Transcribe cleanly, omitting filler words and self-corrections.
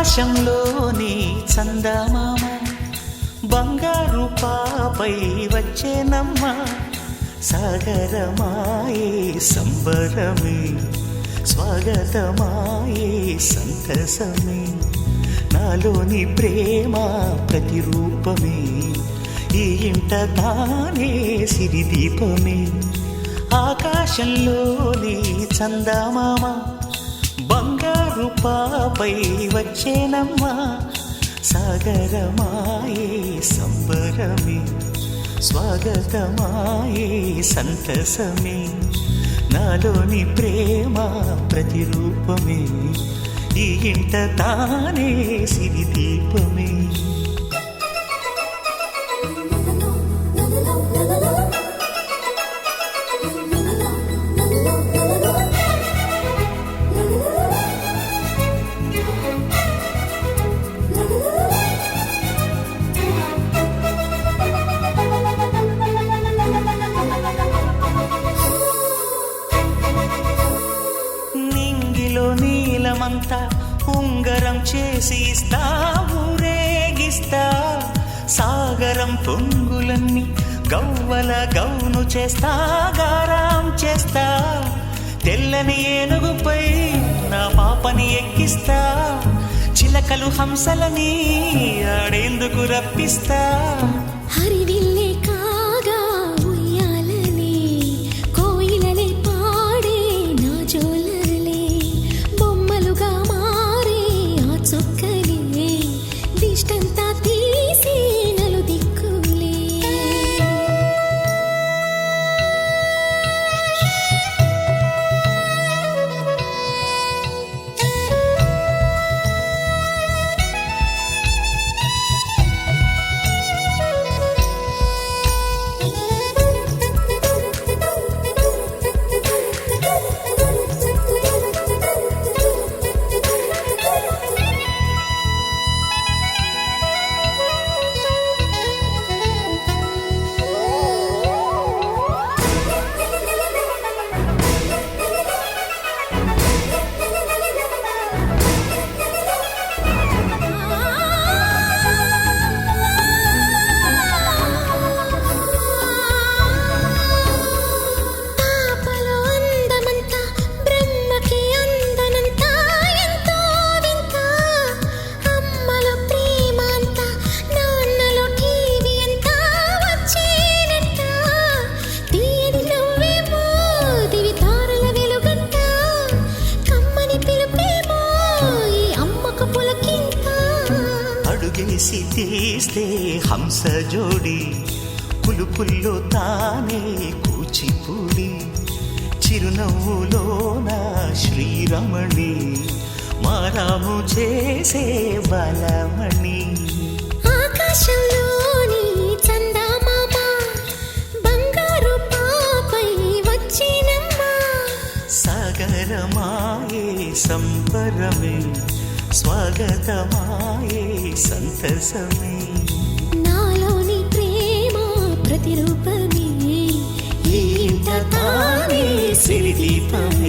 ఆకాశంలోని చందమామ బంగారు పాపై వచ్చేనమ్మ సాగరమాయే సంబరమే స్వాగతమాయే సంతసమే నాలోని ప్రేమ ప్రతిరూపమే ఈ ఇంట తానే సిరిదీపమే ఆకాశంలోని చందమామ బంగారు పాపై వచ్చేనమ్మా సాగరమాయే సంబరమే స్వాగతమాయే సంతసమే నాలోని ప్రేమ ప్రతిరూపమే ఈ ఇంట తానే సిరిదీపమే నీలమంతా ఉంగరం చేసి ఇస్తా ఊరేగిస్తా సాగరం పొంగులన్నీ గవ్వల గౌను చేస్తా గారాం చేస్తా తెల్లని ఏనుగుపై నా పాపని ఎక్కిస్తా చిలకలు హంసలని ఆడేందుకు రప్పిస్తా హరివిల్లే కాగా ఉయ్యాలని కోయిలలే పాడే నా జోలలే బొమ్మలుగా మారే ఆ చొక్కలే దిష్టంతా తీసి నలు దిక్కులే అడుగేసి తీస్తే హంస జోడి పులుపుల్లో తానే కూచిపూడి చిరునవ్వులోన శ్రీరమణి మారాము చేసే బలమణి ఆకాశంలోని చందమామ బంగారు పాపై వచ్చినమ్మా సాగరమాయే సంబరమే స్వాగతమాయే సంతసమే నాలోని ప్రేమ ప్రతిరూపమే ఈ ఇంట తానే సిరిదీపమే